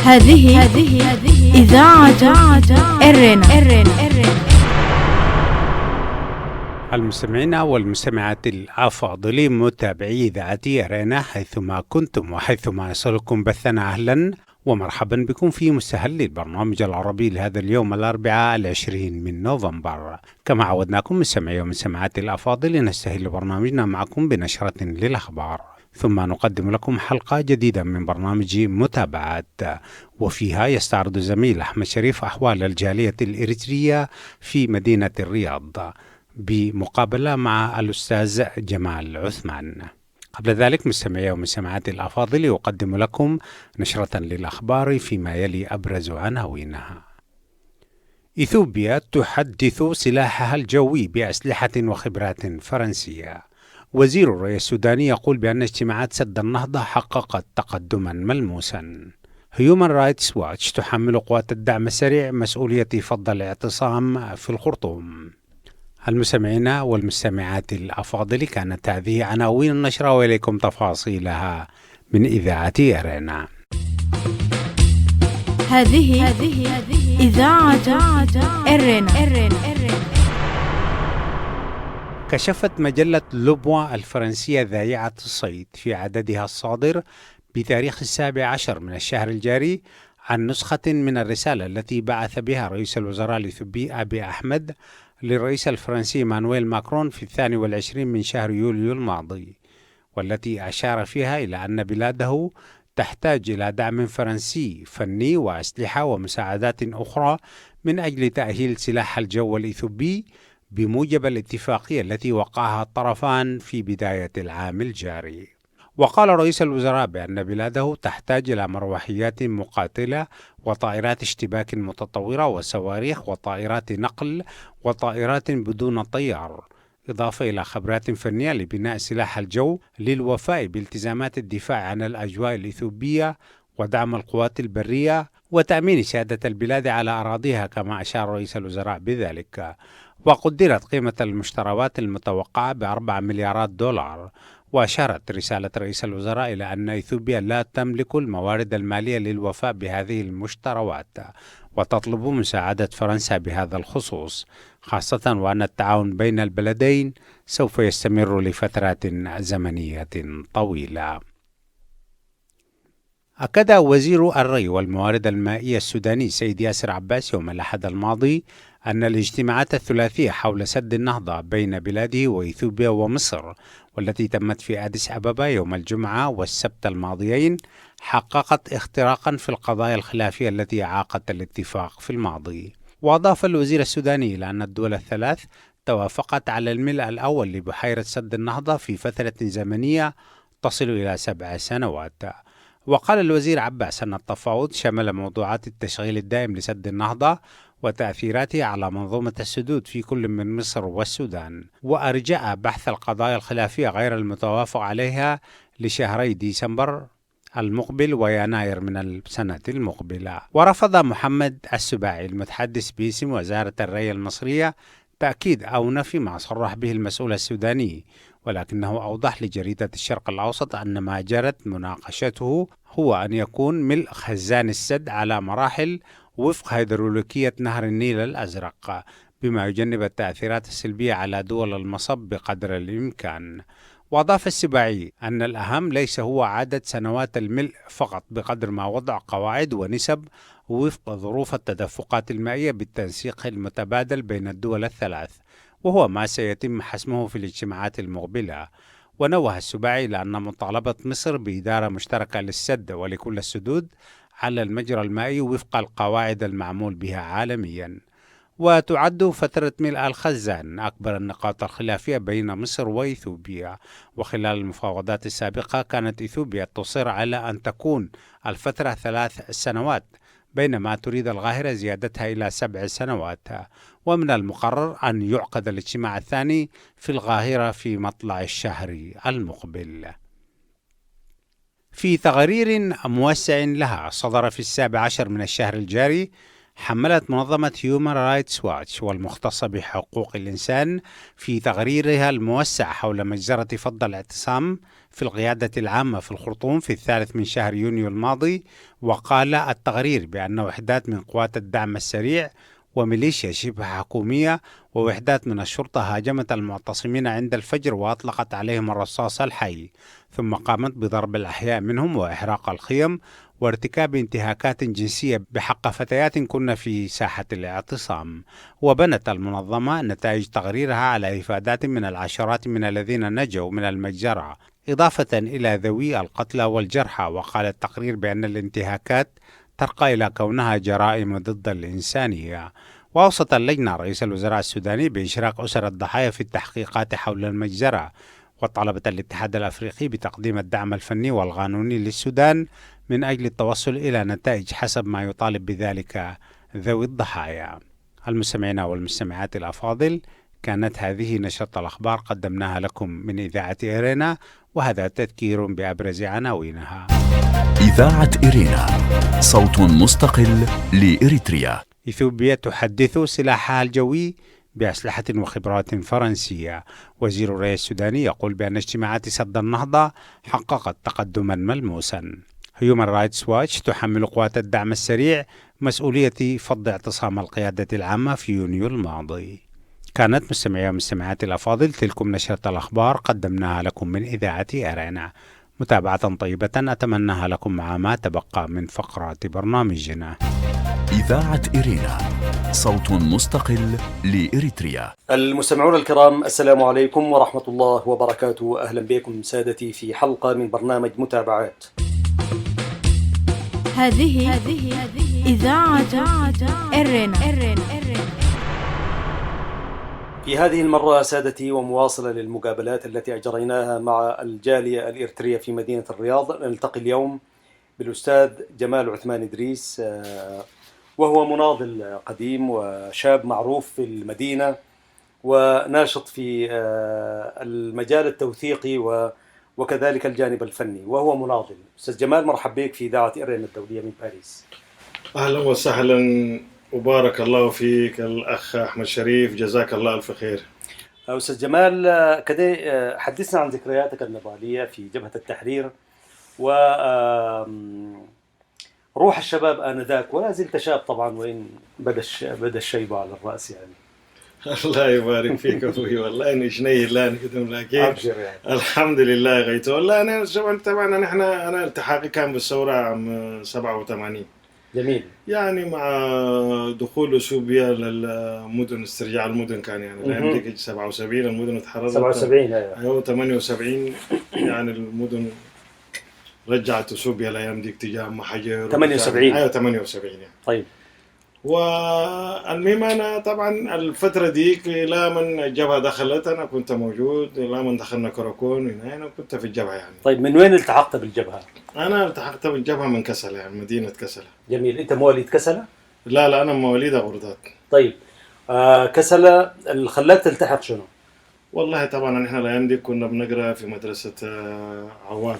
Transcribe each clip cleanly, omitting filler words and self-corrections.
هذه إذاعة إرنا. المستمعين والمستمعات الأفاضل متابعي إذاعة إرنا حيثما كنتم وحيثما يصلكم بثنا، أهلا ومرحبا بكم في مستهل البرنامج العربي لهذا اليوم الأربعاء 20 من نوفمبر. كما عودناكم مستمعي ومستمعات الأفاضل نستهل برنامجنا معكم بنشرة للأخبار، ثم نقدم لكم حلقة جديدة من برنامج متابعات، وفيها يستعرض الزميل أحمد شريف أحوال الجالية الإريترية في مدينة الرياض بمقابلة مع الأستاذ جمال عثمان. قبل ذلك مستمعي ومستمعات الأفاضل يقدم لكم نشرة للأخبار فيما يلي أبرز عناوينها. إثيوبيا تحدث سلاحها الجوي بأسلحة وخبرات فرنسية. وزير الري السوداني يقول بأن اجتماعات سد النهضة حققت تقدما ملموسا. هيومان رايتس واتش تحمل قوات الدعم السريع مسؤولية فض الاعتصام في الخرطوم. المستمعين والمستمعات الأفاضل، كانت هذه عناوين النشرة وإليكم تفاصيلها من إذاعة إرنا. هذه إذاعة إرنا. كشفت مجلة لوبوا الفرنسية ذائعة الصيد في عددها الصادر بتاريخ 17 من الشهر الجاري عن نسخة من الرسالة التي بعث بها رئيس الوزراء الإثيوبي أبي أحمد للرئيس الفرنسي مانويل ماكرون في 22 من شهر يوليو الماضي، والتي أشار فيها إلى أن بلاده تحتاج إلى دعم فرنسي فني وأسلحة ومساعدات أخرى من أجل تأهيل سلاح الجو الإثيوبي بموجب الاتفاقية التي وقعها الطرفان في بداية العام الجاري. وقال رئيس الوزراء بأن بلاده تحتاج إلى مروحيات مقاتلة وطائرات اشتباك متطورة وصواريخ وطائرات نقل وطائرات بدون طيار، إضافة إلى خبرات فنية لبناء سلاح الجو للوفاء بالتزامات الدفاع عن الأجواء الإثيوبية ودعم القوات البرية وتأمين سيادة البلاد على أراضيها، كما أشار رئيس الوزراء بذلك. وقدرت قيمة المشتريات المتوقعة ب4 مليارات دولار. وأشارت رسالة رئيس الوزراء إلى أن إثيوبيا لا تملك الموارد المالية للوفاء بهذه المشتريات، وتطلب مساعدة فرنسا بهذا الخصوص، خاصة وأن التعاون بين البلدين سوف يستمر لفترات زمنية طويلة. أكد وزير الري والموارد المائية السوداني سيد ياسر عباس يوم الأحد الماضي أن الاجتماعات الثلاثية حول سد النهضة بين بلاده وإثيوبيا ومصر، والتي تمت في أديس أبابا يوم الجمعة والسبت الماضيين، حققت اختراقا في القضايا الخلافية التي عاقت الاتفاق في الماضي. وأضاف الوزير السوداني إلى أن الدول الثلاث توافقت على الملء الأول لبحيرة سد النهضة في فترة زمنية تصل إلى 7 سنوات. وقال الوزير عباس أن التفاوض شمل موضوعات التشغيل الدائم لسد النهضة وتأثيراته على منظومة السدود في كل من مصر والسودان، وأرجأ بحث القضايا الخلافية غير المتوافق عليها لشهري ديسمبر المقبل ويناير من السنة المقبلة. ورفض محمد السباعي المتحدث باسم وزارة الري المصرية تأكيد أو نفي ما صرح به المسؤول السوداني، ولكنه أوضح لجريدة الشرق الأوسط أن ما جرت مناقشته هو أن يكون ملء خزان السد على مراحل وفق هيدرولوجية نهر النيل الأزرق، بما يجنب التأثيرات السلبية على دول المصب بقدر الإمكان. وأضاف السباعي أن الأهم ليس هو عدد سنوات الملء فقط بقدر ما وضع قواعد ونسب وفق ظروف التدفقات المائية بالتنسيق المتبادل بين الدول الثلاث، وهو ما سيتم حسمه في الاجتماعات المقبلة. ونوه السباعي إلى أن مطالبة مصر بإدارة مشتركة للسد ولكل السدود على المجرى المائي وفق القواعد المعمول بها عالميا. وتعد فترة ملء الخزان أكبر النقاط الخلافية بين مصر وإثيوبيا، وخلال المفاوضات السابقة كانت إثيوبيا تصر على أن تكون الفترة 3 سنوات، بينما تريد القاهرة زيادتها إلى 7 سنوات. ومن المقرر أن يعقد الاجتماع الثاني في القاهرة في مطلع الشهر المقبل. في تقرير موسع لها صدر في 17 من الشهر الجاري، حملت منظمة هيومن رايتس واتش والمختصة بحقوق الإنسان في تقريرها الموسع حول مجزرة فض الاعتصام في القيادة العامة في الخرطوم في 3 من شهر يونيو الماضي. وقال التقرير بأن وحدات من قوات الدعم السريع وميليشيا شبه حكومية ووحدات من الشرطة هاجمت المعتصمين عند الفجر وأطلقت عليهم الرصاص الحي، ثم قامت بضرب الأحياء منهم وإحراق الخيم وارتكاب انتهاكات جنسية بحق فتيات كن في ساحة الاعتصام. وبنت المنظمة نتائج تقريرها على إفادات من العشرات من الذين نجوا من المجزرة إضافة إلى ذوي القتلى والجرحى. وقال التقرير بأن الانتهاكات ترقى إلى كونها جرائم ضد الإنسانية. وأوصت اللجنة رئيس الوزراء السوداني بإشراك أسر الضحايا في التحقيقات حول المجزرة، وطلبت الاتحاد الأفريقي بتقديم الدعم الفني والقانوني للسودان من أجل التوصل إلى نتائج حسب ما يطالب بذلك ذوي الضحايا. المستمعين والمستمعات الأفاضل، كانت هذه نشرة الأخبار قدمناها لكم من إذاعة إيرينا، وهذا تذكير بأبرز عناوينها. إذاعة إيرينا، صوت مستقل لإريتريا. إثيوبيا تحدث سلاحها الجوي بأسلحة وخبرات فرنسية. وزير الري السوداني يقول بأن اجتماعات سد النهضة حققت تقدما ملموسا. هيومن رايتس واتش تحمل قوات الدعم السريع مسؤولية فض اعتصام القيادة العامة في يونيو الماضي. كانت مستمعي ومستمعات الأفاضل تلكم نشرة الأخبار قدمناها لكم من إذاعة إيرينا. متابعة طيبة أتمناها لكم مع ما تبقى من فقرات برنامجنا. إذاعة إيرينا، صوت مستقل لإريتريا. المستمعون الكرام، السلام عليكم ورحمة الله وبركاته. أهلا بكم سادتي في حلقة من برنامج متابعات. هذه إذاعة إيرينا. في هذه المرة سادتي ومواصلة للمقابلات التي أجريناها مع الجالية الإريترية في مدينة الرياض، نلتقي اليوم بالأستاذ جمال عثمان إدريس، وهو مناضل قديم وشاب معروف في المدينة وناشط في المجال التوثيقي وكذلك الجانب الفني، وهو مناضل. أستاذ جمال، مرحب بك في إذاعة إيرينا الدولية من باريس. أهلا وسهلا وبارك الله فيك الأخ أحمد شريف، جزاك الله ألف خير. أستاذ جمال، كده حدثنا عن ذكرياتك النضالية في جبهة التحرير وروح الشباب آنذاك، ولا زلت شاب طبعا وإن بدا الشيب على الرأس يعني. الله يبارك فيك أخوي، والله إني شنيه لا نقدم لكن أبشر يعني. الحمد لله غيته. والله أنا طبعا أنا التحاقي كان بالثورة عام 87. جميل. يعني مع دخول اثيوبيا للمدن، استرجاع المدن كان يعني لا يملك 77 المدن اتحررت 77 ايوه 78 يعني المدن رجعت اثيوبيا الايام ديك تجاه محجر 78 ايوه 78 يعني. طيب. والمهم انا طبعا الفتره ديك لا من الجبهه دخلت انا كنت موجود، لا من دخلنا كراكون انا كنت في الجبهه يعني. طيب، من وين التحقت بالجبهه؟ انا التحقت بالجبهه من كسلة، يعني مدينه كسلة. جميل. انت مواليد كسلة؟ لا انا مواليد غردات. طيب، كسلة اللي خلاك تلتحق شنو؟ والله طبعا احنا الايام دي كنا بنقرا في مدرسه عواد،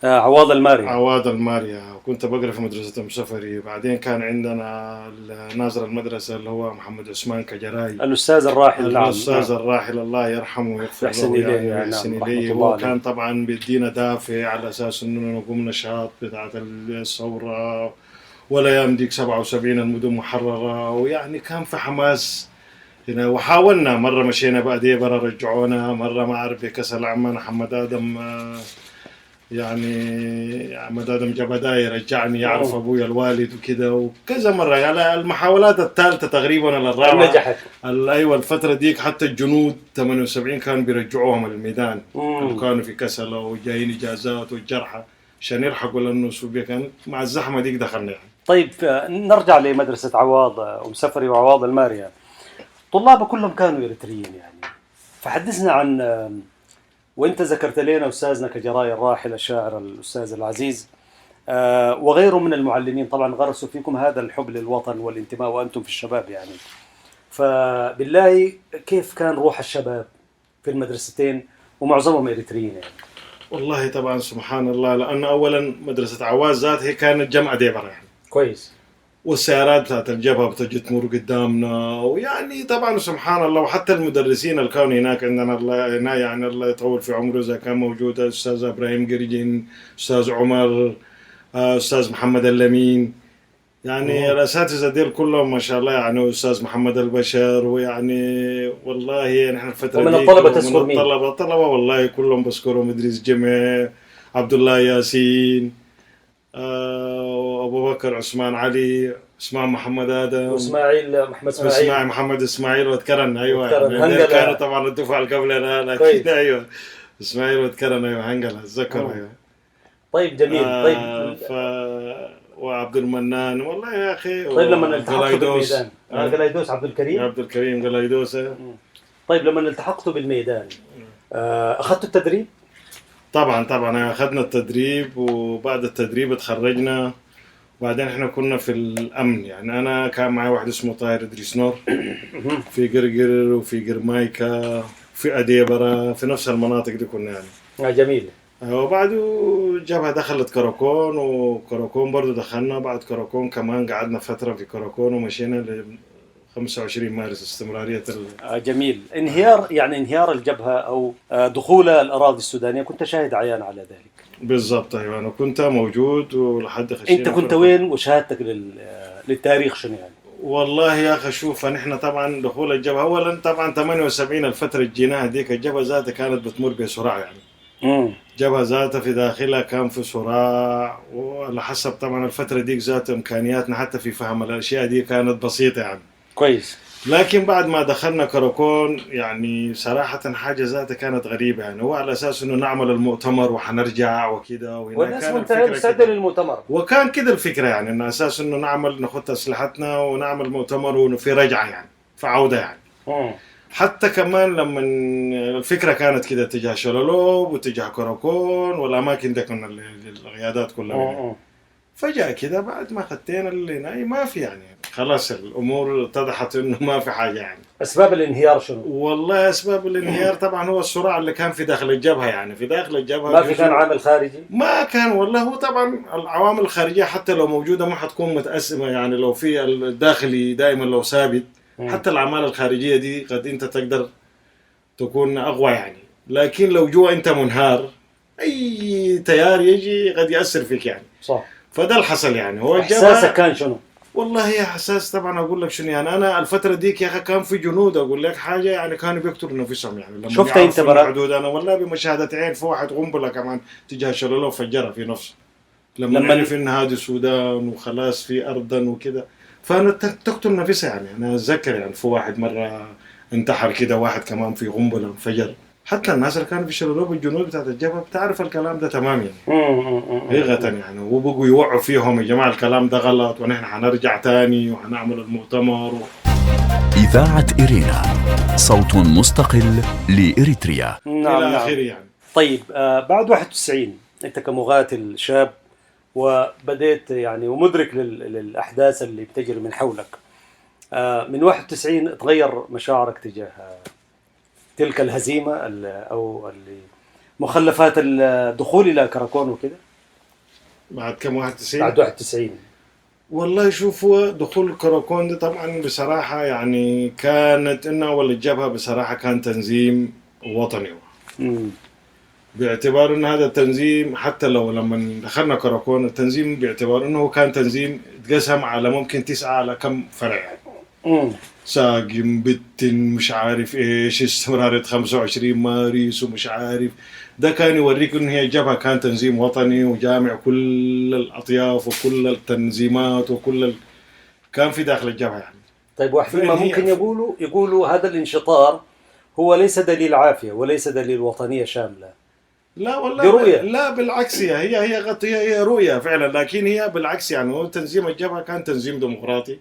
عواض الماريا. عواد الماريا، وكنت بقرا في مدرسه مسفري. بعدين كان عندنا ناظر المدرسه اللي هو محمد عثمان كجراي، الاستاذ الراحل. الاستاذ الراحل الله يرحمه ويغفر له ويحسن اليه. هو كان طبعا بيدينا دافع على اساس انه نقوم نشاط بتاعه الثوره، والايام ديك 77 المدن محرره، ويعني كان في حماس هنا. وحاولنا مرة مشينا بعديه برا رجعونا، مرة ما أعرف بكسل عمنا حمد آدم، يعني حمد آدم جبداي رجعني يعرف أبويا الوالد وكده، وكذا مرة. يعني المحاولات الثالثة تقريبا الرابعة نجحت. أيوة الفترة ديك حتى الجنود 78 كانوا بيرجعوهم للميدان، وكانوا في كسلة وجايين إجازات والجرحى عشان يلحقوا، لأنه سوريا كانت مع الزحمة ديك دخلنا يعني. طيب، نرجع لمدرسة عواض ومسفري وعواض الماريا. طلاب كلهم كانوا إريتريين يعني، فحدثنا عن، وانت ذكرت لنا أستاذنا كجراي الراحل الشاعر الأستاذ العزيز وغيره من المعلمين طبعا غرسوا فيكم هذا الحب للوطن والانتماء وأنتم في الشباب يعني. فبالله كيف كان روح الشباب في المدرستين ومعظمهم إريتريين يعني؟ والله طبعا سبحان الله، لأن أولا مدرسة عواز ذات هي كانت جامعة ديبرة يعني. كويس. والسيارات بتاعت الجبهة بتجي تمر قدامنا، ويعني طبعا سبحان الله. وحتى المدرسين اللي كانوا هناك عندنا الله هنا يعني الله يطول في عمره إذا كان موجود أستاذ إبراهيم قرجن، أستاذ عمر، أستاذ محمد اللمين، يعني الأساتذة ديل كلهم ما شاء الله يعني، أستاذ محمد البشر. ويعني والله نحن الفترة ومن الطلبة تذكر مين؟ الطلبة والله كلهم بذكرهم، إدريس جمع، عبد الله ياسين، أبو بكر عثمان علي، اسماعيل محمد آدم، وإسماعيل محمد إسماعيل وذكرنا. أيوة يعني كانوا طبعا الدفعة اللي قبلنا لكن أيوة إسماعيل وذكرنا. أيوة هنقلها أتذكر. أيوة طيب جميل. طيب وعبد المنان والله يا أخي. طيب لما التحقتوا بالميدان قلايدوس عبد الكريم قلايدوس. طيب لما التحقتوا بالميدان أخذتوا التدريب؟ طبعا أخذنا التدريب، وبعد التدريب اتخرجنا. وبعدين احنا كنا في الأمن يعني، أنا كان معي واحد اسمه طاهر إدريس نور في قرقر وفي قرمايكا في أديبرة، في نفس المناطق دي كنا يعني. جميل. وبعده جبهة دخلت كراكون، وكراكون برضو دخلنا. بعد كراكون كمان قعدنا فترة في كراكون، ومشينا ل 25 مارس استمرارية جميل. انهيار الجبهة أو دخول الأراضي السودانية كنت شاهد عيان على ذلك. بالضبط. أيوة أنا كنت موجود ولحد خشينا. أنت كنت وين وشهادتك للتاريخ شنو يعني؟ والله يا أخي شوف، نحن طبعا دخول الجبهة أولا طبعا 78 الفترة الجيناها ديك الجبهة ذاتها كانت بتمر بصراع يعني. جبهة ذاتها في داخلها كان في صراع، وعلى حسب طبعا الفترة ديك ذات إمكانياتنا حتى في فهم الأشياء دي كانت بسيطة يعني. كويس. لكن بعد ما دخلنا كراكون يعني صراحة حاجة ذاتها كانت غريبة يعني. هو على أساس إنه نعمل المؤتمر وحنرجع وكده، والناس مستعدة للمؤتمر، وكان كده الفكرة يعني، إن أساس إنه ناخد أسلحتنا ونعمل مؤتمر وفي رجعة يعني، في عودة يعني. حتى كمان لما الفكرة كانت كده تجاه شلولوب وتجاه كراكون والأماكن دي كنا القيادات كلها. فجأة كده بعد ما خدتين اللي ما في يعني، خلاص الأمور اتضحت إنه ما في حاجة يعني. أسباب الانهيار شنو؟ والله أسباب الانهيار طبعا هو الصراع اللي كان في داخل الجبهة يعني. في داخل الجبهة ما في كان عامل خارجي؟ ما كان والله. هو طبعا العوامل الخارجية حتى لو موجودة ما حتكون متقسمة يعني. لو في الداخلي دائما لو ثابت، حتى الأعمال الخارجية دي قد أنت تقدر تكون أقوى يعني. لكن لو جوا أنت منهار، أي تيار يجي قد يأثر فيك يعني. صح. فده الحصل يعني. هو إحساسك كان شنو؟ والله يا حساس طبعا أقول لك شنو يعني. أنا الفترة ديك يا أخي كان في جنود أقول لك حاجة يعني، كانوا بيقتلوا نفسهم يعني. لما شفت أنت حدود أنا والله بمشاهدة عين في واحد قنبلة كمان تجاه شلولو فجرها في نفسه. لما نعرف إن هذه السودان وخلاص في أرضا وكده، فأنا تقتل نفسها يعني. أنا أتذكر يعني في واحد مرة انتحر كده، واحد كمان في قنبلة انفجر. حتى الناس اللي كانوا في شلولوب الجنود بتاعت الجبهة بتعرف الكلام ده تمام يعني. حقيقة يعني. وبقوا يوعوا فيهم يا جماعة الكلام ده غلط، ونحن حنرجع تاني وحنعمل المؤتمر إذاعة إرينا، صوت مستقل لإريتريا. إلى آخره يعني. طيب بعد 91 أنت كمقاتل شاب وبدأت يعني ومدرك للأحداث اللي بتجري من حولك، من 91 تغير مشاعرك تجاه تلك الهزيمة أو مخلفات الدخول إلى كراكون وكده؟ بعد كم 91؟ بعد 91. والله شوفوا دخول كراكون ده طبعا بصراحة يعني كانت إنه أول الجبهة بصراحة كان تنظيم وطني. باعتبار إن هذا التنظيم حتى لو لما دخلنا كراكون التنظيم باعتبار إنه كان تنظيم تقسم على ممكن 9 على كم فرع يعني. ساقم بتن مش عارف إيش استمرارية 25 مارس ومش عارف. ده كان يوريك إن هي الجبهة كان تنظيم وطني وجامع كل الأطياف وكل التنظيمات كان في داخل الجبهة يعني. طيب واحد ما ممكن يقولوا هذا الانشطار هو ليس دليل عافية وليس دليل وطنية شاملة. لا والله لا بالعكس، هي رؤية فعلا. لكن هي بالعكس يعني. هو تنظيم الجبهة كان تنظيم ديمقراطي.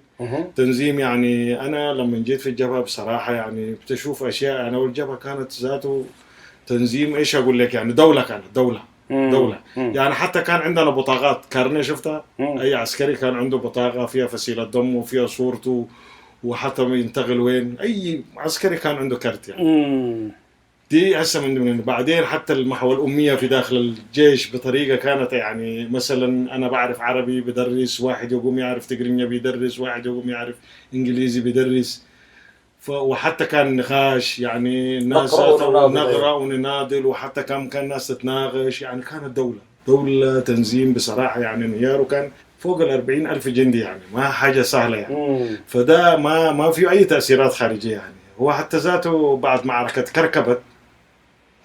تنظيم يعني أنا لما جيت في الجبهة بصراحة يعني بتشوف أشياء يعني. والجبهة كانت ذاته تنظيم إيش أقول لك يعني، دولة كانت دولة. يعني حتى كان عندنا بطاقات كارنيه شفتها. أي عسكري كان عنده بطاقة فيها فسيلة دم وفيها صورته، وحتى ينتقل وين أي عسكري كان عنده كارت يعني. دي هسه من بعدين حتى المحو الأمية في داخل الجيش بطريقة كانت يعني مثلا أنا بعرف عربي بدرس، واحد يقوم يعرف تقرينيا بيدرس، واحد يقوم يعرف إنجليزي بيدرس. وحتى كان نقاش يعني الناس نقرأ ونناضل، وحتى كان الناس تتناقش. يعني كانت دولة تنظيم بصراحة يعني انهيار، وكان فوق 40,000 جندي يعني ما حاجة سهلة يعني. فده ما في أي تأثيرات خارجية يعني. هو حتى ذاته بعد معركة كركبت،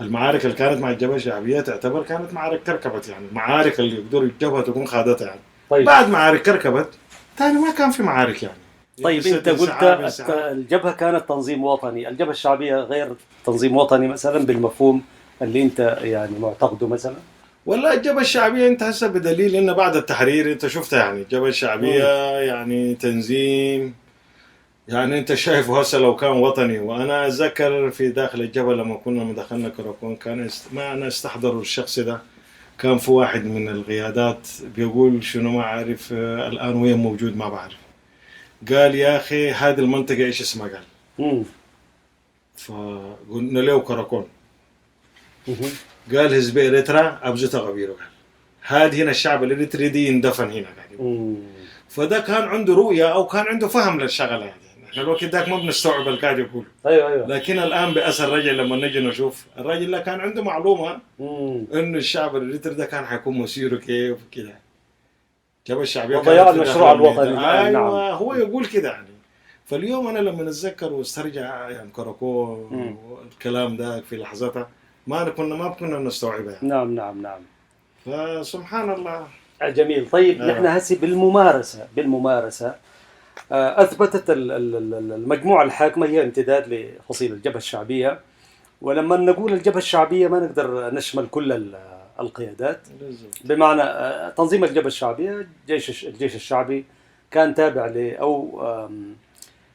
المعارك اللي كانت مع الجبهة الشعبية تعتبر كانت معارك كركبت يعني، المعارك اللي يقدروا الجبهة تكون خاضتها يعني. طيب. بعد معارك كركبت تاني ما كان في معارك يعني. طيب انت قلت الجبهة كانت تنظيم وطني، الجبهة الشعبية غير تنظيم وطني مثلا بالمفهوم اللي انت يعني معتقده مثلا؟ والله الجبهة الشعبية انت هسه بدليل انه بعد التحرير انت شفتها يعني الجبهة الشعبية يعني تنظيم يعني انت شايفه هسه لو كان وطني. وانا اتذكر في داخل الجبهة لما كنا دخلنا كراكون كان معنا استحضروا الشخص ده، كان في واحد من القيادات بيقول شنو ما عارف الان وين موجود ما بعرف، قال يا اخي هذه المنطقة ايش اسمها؟ قال فقلنا له كراكون. قال حزب إريترا أبزت غبيره، قال هذه هنا الشعب الإريتري دي يندفن هنا قال. فده كان عنده رؤية أو كان عنده فهم للشغلة يعني. احنا الوقت ذاك ما بنستوعب القاعد يقول. أيوة. لكن الآن بأثر الرجل لما نجي نشوف الرجل لا كان عنده معلومة إنه الشعب الإريتري ده كان حيكون مسيره كيف كده. جبهة الشعبية وضياع المشروع الوطني. أيوة نعم. هو يقول كده يعني. فاليوم أنا لما نتذكر واسترجع يعني كراكون والكلام ده في لحظتها ما كنا نستوعبها يعني. نعم. فسبحان الله. جميل. طيب نحن هسه بالممارسة أثبتت المجموعة الحاكمة هي امتداد لفصيل الجبهة الشعبية. ولما نقول الجبهة الشعبية ما نقدر نشمل كل القيادات. بمعنى تنظيم الجبهة الشعبية الجيش الشعبي كان تابع أو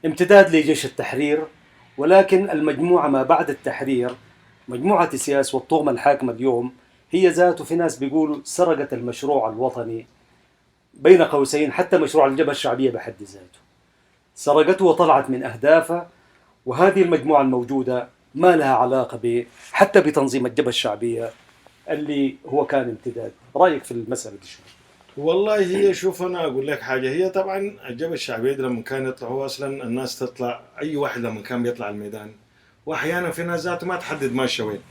امتداد لجيش التحرير، ولكن المجموعة ما بعد التحرير مجموعة السياسة والطغمة الحاكمة اليوم هي ذاته في ناس بيقولوا سرقت المشروع الوطني بين قوسين، حتى مشروع الجبهة الشعبية بحد ذاته سرقته وطلعت من أهدافها. وهذه المجموعة الموجودة ما لها علاقة حتى بتنظيم الجبهة الشعبية اللي هو كان امتداد. رأيك في المسألة دي شو؟ والله هي شوف أنا أقول لك حاجة، هي طبعا الجبهة الشعبية لما كان يطلع هو أصلا الناس تطلع أي واحد لما كان بيطلع الميدان، وأحيانا في ناس ذاته ما تحدد ماشية وين.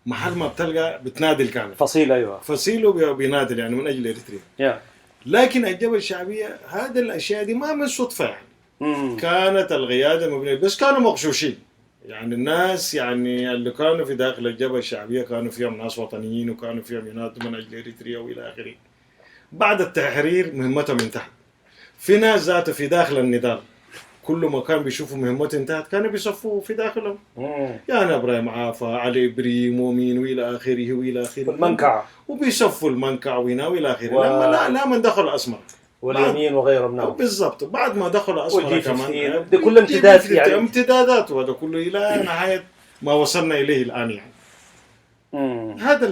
محل ما بتلقى بتنادل كامل فصيل. أيوة فصيله بينادل يعني من أجل إريتريا. لكن الجبهة الشعبية هذه الأشياء دي ما من صدفة يعني. كانت القيادة مبنية بس كانوا مغشوشين يعني. الناس يعني اللي كانوا في داخل الجبهة الشعبية كانوا فيهم ناس وطنيين وكانوا فيهم ينادوا من أجل إريتريا وإلى آخره. بعد التحرير مهمتهم انتهت. في ناس ذاته في داخل النضال كل ما كان بيشوفوا مهمته انتهت كانوا بيصفوا في داخلهم يعني ابراهيم عافا، علي بريم ومين والى اخره المنكع، وبيصفوا المنكع وهنا والى اخره لا من دخل اسمر واليمين وغيره منهم بالضبط. بعد ما دخل اسمر كمان ده كله امتداد يعني امتدادات، وهذا كله الى نهايه ما وصلنا اليه الان يعني. هذا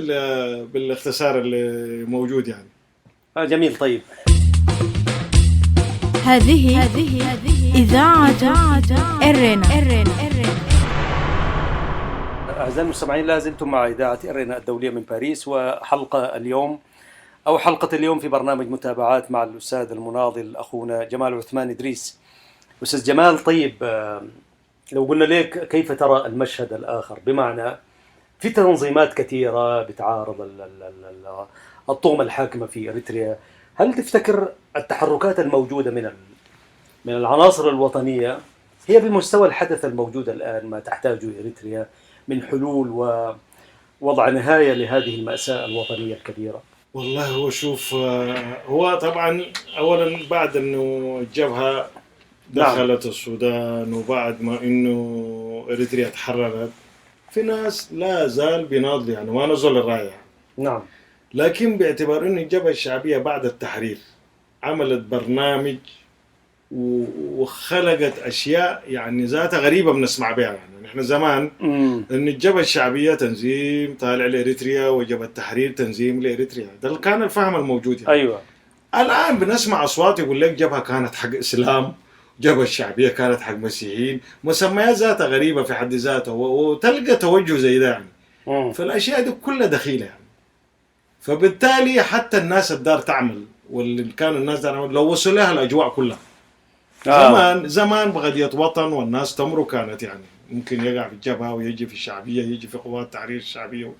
بالاختصار اللي موجود يعني. جميل. طيب هذه إذاعة إرينا. أعزائي المستمعين، لا زلتم مع إذاعة إرينا الدولية من باريس، وحلقة اليوم في برنامج متابعات مع الأستاذ المناضل أخونا جمال عثمان إدريس. أستاذ جمال، طيب لو قلنا لك كيف ترى المشهد الآخر، بمعنى في تنظيمات كثيرة بتعارض الطغمة الحاكمة في إريتريا، هل تفتكر التحركات الموجودة من العناصر الوطنية هي بمستوى الحدث الموجود الآن ما تحتاجه إريتريا من حلول ووضع نهاية لهذه المأساة الوطنية الكبيرة؟ والله هو شوف، هو طبعا أولا بعد أنه الجبهة دخلت السودان وبعد ما أنه إريتريا تحررت، في ناس لا زال بيناضل يعني ما نزل الراية. نعم. لكن باعتبار أن الجبهة الشعبية بعد التحرير عملت برنامج وخلقت أشياء يعني ذاتها غريبة بنسمع بها يعني. نحن زمان أن الجبهة الشعبية تنظيم طالع لإريتريا وجبهة التحرير تنظيم لإريتريا، ده كان الفهم الموجود يعني. أيوة. الآن بنسمع أصوات يقول لك جبهة كانت حق إسلام جبهة الشعبية كانت حق مسيحيين، مسميات ذاتها غريبة في حد ذاتها، وتلقى توجه زي ده يعني. فالأشياء دي كلها دخيلة يعني. فبالتالي حتى الناس الدار تعمل، واللي كانوا الناس دار تعمل لو وصلوا لها الأجواء كلها. زمان بغدية وطن والناس تمر كانت يعني ممكن يقع في الجبهة ويجي في الشعبية، يجي في قوات تحرير الشعبية،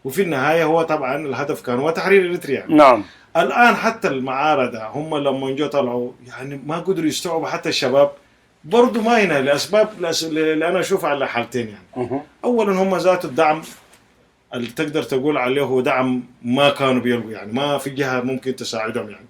وفي النهاية هو طبعا الهدف كان هو تحرير إريتريا يعني. نعم. الآن حتى المعارضة هم لما جو طلعوا يعني ما قدروا يستوعبوا، حتى الشباب برضو ما هنا لأسباب اللي أنا أشوفها على حالتين يعني. أولا هم ذات الدعم اللي تقدر تقول عليه هو دعم ما كانوا بيلقوا يعني، ما في جهة ممكن تساعدهم يعني.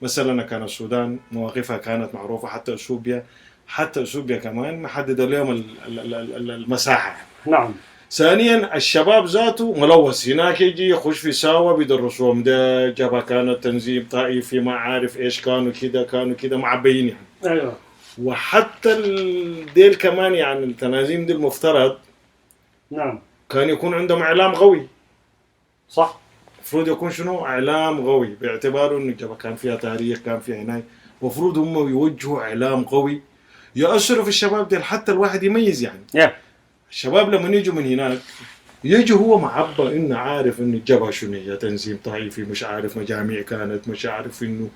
مثلا كان السودان مواقفها كانت معروفة، حتى أثيوبيا كمان محدد لهم المساحة يعني. نعم. ثانيا الشباب ذاته ملوث، هناك يجي يخش في ساوة بيدرسوهم ده جبهة كانت تنظيم طائفي ما عارف ايش كانوا كده معبيين يعني. ايوه. وحتى ديل كمان يعني التنازيم دي المفترض نعم كان يكون عندهم اعلام قوي. صح. المفروض يكون شنو اعلام قوي، باعتباره انه الجبهة كان فيها تاريخ، كان فيها عناية. المفروض هم يوجهوا اعلام قوي يأثروا في الشباب ديل حتى الواحد يميز يعني. الشباب لما يجوا من هناك يجوا هو معبى انه عارف انه الجبهة شنو هي، تنظيم طائفي، مش عارف مجاميع كانت، مش عارف انه،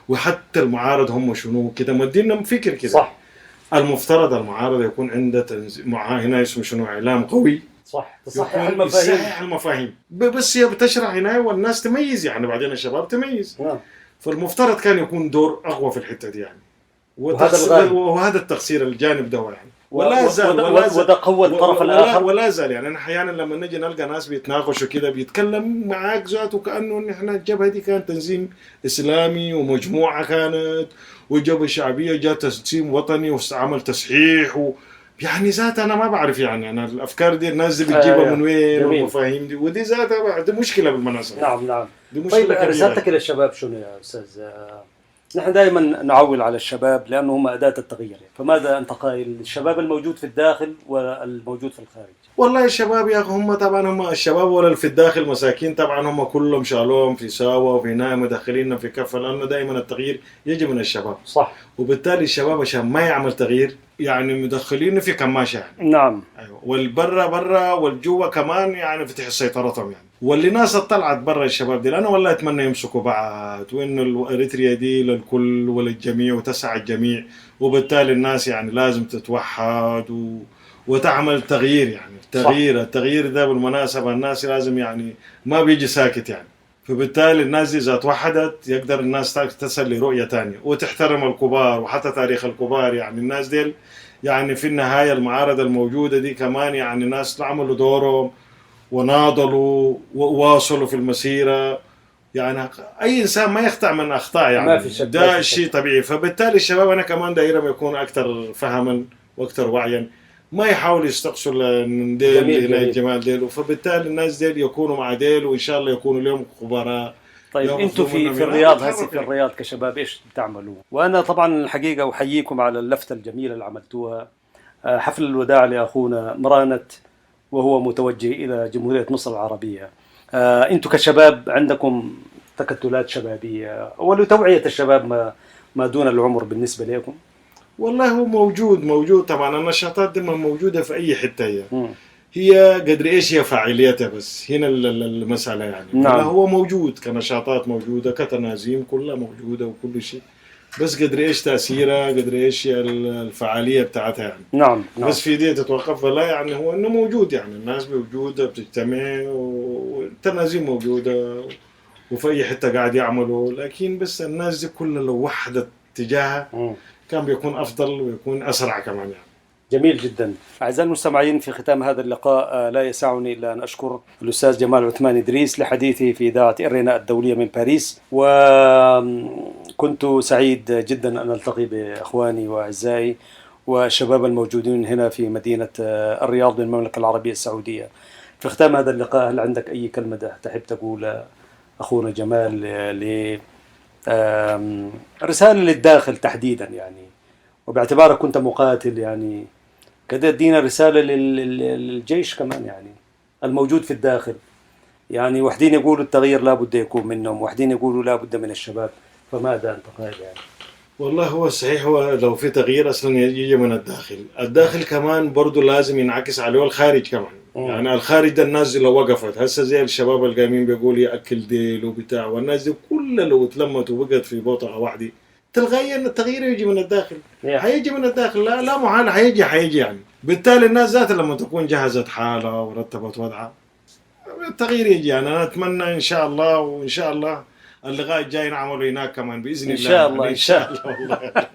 وحتى المعارض هم شنو كده مدينا فكر كده. صح. المفترض المعارض يكون عنده تنظيم هنا اسمه شنو اعلام قوي. صح. تصحح المفاهيم. يصحح المفاهيم بس هي بتشرح هنا والناس تميز يعني، بعدين الشباب تميز. فالمفترض كان يكون دور اقوى في الحته دي يعني. وهذا التقصير الجانب ده يعني. ولا زال وده قوة الطرف الآخر. ولا زال يعني. أحيانا لما نجي نلقى ناس بيتناقشوا كده بيتكلم معاك ذاته كأنه إن إحنا الجبهة دي كانت تنظيم إسلامي ومجموعة كانت، والجبهة الشعبية جاء تنظيم وطني واستعمل تصحيح يعني ذاتها أنا ما بعرف يعني أنا الأفكار دي الناس دي بتجيبها من وين والمفاهيم دي، ودي ذاتها دي مشكلة بالمناسبة. نعم. طيب رسالتك إلى الشباب شنو يا أستاذ؟ نحن دائما نعول على الشباب لأنه هم أداة التغيير، فماذا أنت قائل للشباب الموجود في الداخل والموجود في الخارج؟ والله الشباب يا أخي هم طبعا هم الشباب ولا في الداخل مساكين طبعا هم كلهم شالوهم في ساوة وفي نايم مدخليننا في كفة، لأنه دائما التغيير يجي من الشباب. صح. وبالتالي الشباب عشان ما يعمل تغيير يعني مدخلينه في كماشة يعني. نعم. أيوة. والبرا برا والجوا كمان يعني فتح سيطرتهم يعني. واللي ناس طلعت برا الشباب دي أنا والله أتمنى يمسكوا بعض، وإنه الإريتريا دي للكل وللجميع وتسع الجميع، وبالتالي الناس يعني لازم تتوحد وتعمل تغيير يعني. التغيير ده بالمناسبة الناس لازم يعني ما بيجي ساكت يعني. فبالتالي الناس دي إذا توحدت يقدر الناس تصل لرؤية تانية وتحترم الكبار وحتى تاريخ الكبار يعني. الناس دي يعني في النهاية المعارضة الموجودة دي كمان يعني ناس عملوا دورهم وناضلوا وواصلوا في المسيرة يعني. أي إنسان ما يخطأ من أخطاء يعني، ما في شك ده شيء طبيعي. فبالتالي الشباب أنا كمان دايرهم يكون أكثر فهما وأكثر وعيا، ما يحاول يستقصوا من ديل إلى الجمال ديل، فبالتالي الناس ديل يكونوا مع ديل وإن شاء الله يكونوا لهم خبراء. طيب أنتوا في الرياض هسه في الرياض كشباب إيش بتعملوا؟ وأنا طبعا الحقيقة أحييكم على اللفتة الجميلة اللي عملتوها، حفل الوداع لأخونا مرانت وهو متوجه إلى جمهورية مصر العربية. أنتوا كشباب عندكم تكتلات شبابية ولتوعية الشباب ما دون العمر بالنسبة لكم؟ والله هو موجود طبعا. النشاطات دي موجودة في أي حتة هي قدر إيش هي فاعليتها، بس هنا المسألة يعني. نعم. هو موجود كنشاطات موجودة كتنازيم كلها موجودة وكل شيء، بس قدر إيش تأثيرها قدر إيش الفعالية بتاعتها يعني. نعم. بس في دي تتوقف ولا يعني هو إنه موجود يعني. الناس موجودة بتجتمع والتنازيم موجودة وفي أي حتة قاعد يعملوا، لكن بس الناس دي كلها لو وحدت تجاهها كان بيكون أفضل ويكون أسرع كمان يعني. جميل جدا. أعزائي المستمعين، في ختام هذا اللقاء لا يسعني إلا أن أشكر الأستاذ جمال عثمان إدريس لحديثه في إذاعة إرينا الدولية من باريس، وكنت سعيد جدا أن ألتقي بإخواني وأعزائي والشباب الموجودين هنا في مدينة الرياض من المملكة العربية السعودية. في ختام هذا اللقاء هل عندك أي كلمة تحب تقول أخونا جمال رسالة للداخل تحديدا يعني، وباعتبارك كنت مقاتل يعني كده ادينا رسالة للجيش كمان يعني الموجود في الداخل يعني. وحدين يقولوا التغيير لا بد يكون منهم، وحدين يقولوا لا بد من الشباب، فماذا أنت قائل يعني؟ والله هو صحيح، هو لو في تغيير اصلا يجي من الداخل كمان برضو لازم ينعكس عليه الخارج كمان. يعني الخارج ده الناس لو وقفت هسه زي الشباب القايمين بيقول ياكل ديل وبتاع، والناس دي كلها لو اتلمت وبقت في بوطه واحده تلقائيا التغيير يجي من الداخل. حيجي من الداخل، لا محاله، حيجي يعني. بالتالي الناس ذاتها لما تكون جهزت حالها ورتبت وضعها التغيير يجي. يعني انا اتمنى ان شاء الله، وان شاء الله اللقاء الجاي نعمله هناك كمان باذن الله. ان شاء الله ان شاء الله والله.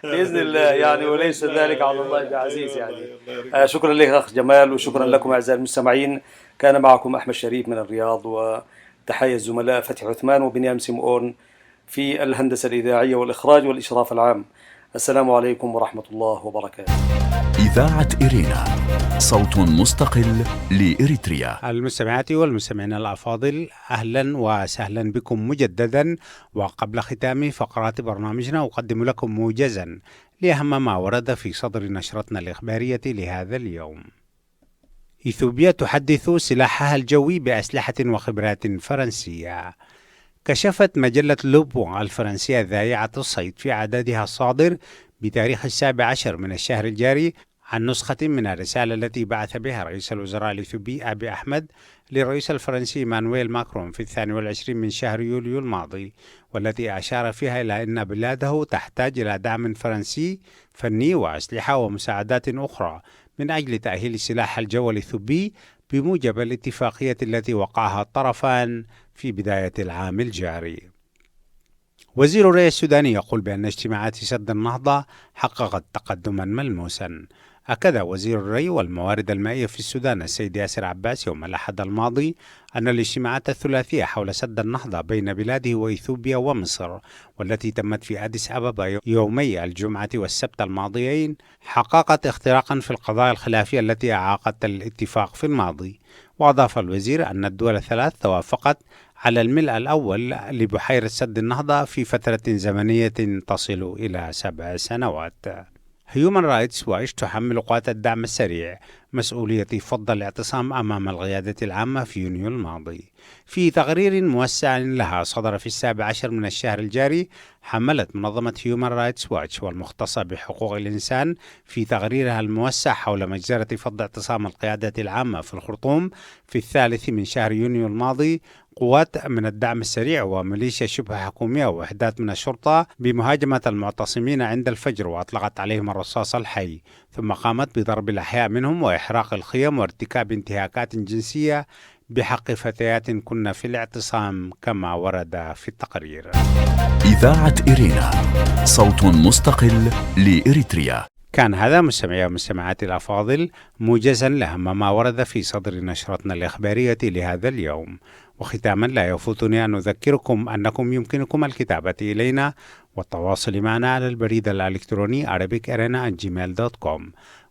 باذن الله يعني، وليس ذلك على الله بعزيز يعني. شكرا لك اخ جمال، وشكرا لكم اعزائي المستمعين. كان معكم احمد شريف من الرياض، وتحية الزملاء فتحي عثمان وبنيام سمعون في الهندسة الإذاعية والإخراج والإشراف العام. السلام عليكم ورحمة الله وبركاته. إذاعة إرينا، صوت مستقل لإريتريا. المستمعات والمستمعين الأفاضل، أهلا وسهلا بكم مجددا. وقبل ختام فقرات برنامجنا أقدم لكم موجزا لأهم ما ورد في صدر نشرتنا الإخبارية لهذا اليوم. إثيوبيا تحدث سلاحها الجوي بأسلحة وخبرات فرنسية. كشفت مجلة لوبو الفرنسية ذائعة الصيد في عددها الصادر بتاريخ 17 من الشهر الجاري عن نسخة من الرسالة التي بعث بها رئيس الوزراء الإثيوبي أبي أحمد للرئيس الفرنسي مانويل ماكرون في 22 من شهر يوليو الماضي، والتي أشار فيها إلى أن بلاده تحتاج إلى دعم فرنسي فني وأسلحة ومساعدات أخرى من أجل تأهيل سلاح الجو الإثيوبي بموجب الاتفاقية التي وقعها الطرفان في بداية العام الجاري. وزير الري السوداني يقول بأن اجتماعات سد النهضة حققت تقدما ملموسا. أكد وزير الري والموارد المائية في السودان السيد ياسر عباس يوم الأحد الماضي أن الاجتماعات الثلاثية حول سد النهضة بين بلاده وإثيوبيا ومصر، والتي تمت في أديس أبابا يومي الجمعة والسبت الماضيين، حققت اختراقا في القضايا الخلافية التي أعاقت الاتفاق في الماضي. وأضاف الوزير أن الدول الثلاث توافقت على الملء الأول لبحيرة سد النهضة في فترة زمنية تصل إلى 7 سنوات. هيومان رايتس واتش تحمل قوات الدعم السريع مسؤولية فض الاعتصام أمام القيادة العامة في يونيو الماضي. في تقرير موسع لها صدر في 17 من الشهر الجاري، حملت منظمة هيومان رايتس واتش والمختصة بحقوق الإنسان في تقريرها الموسع حول مجزرة فض اعتصام القيادة العامة في الخرطوم في 3 من شهر يونيو الماضي قوات من الدعم السريع وميليشيا شبه حكومية ووحدات من الشرطة بمهاجمة المعتصمين عند الفجر، وأطلقت عليهم الرصاص الحي، ثم قامت بضرب الأحياء منهم وإحراق الخيم وارتكاب انتهاكات جنسية بحق فتيات كن في الاعتصام كما ورد في التقرير. إذاعة إرينا، صوت مستقل لإريتريا. كان هذا مستمعي ومستمعاتي الأفاضل موجزا لأهم ما ورد في صدر نشرتنا الإخبارية لهذا اليوم. وختاما لا يفوتني أن أذكركم أنكم يمكنكم الكتابة إلينا والتواصل معنا على البريد الإلكتروني arabicirena@gmail.com.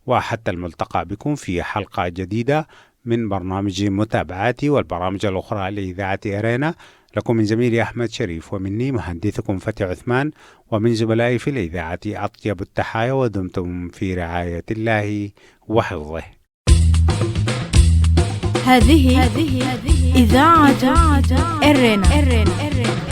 وحتى الملتقى بكم في حلقة جديدة من برنامج متابعاتي والبرامج الأخرى لإذاعة إرينا. لكم من زميلي أحمد شريف ومني مهندسكم فتحي عثمان ومن زملائي في الإذاعة أطيب التحايا، ودمتم في رعاية الله وحفظه. هذه إذاعة إرينا.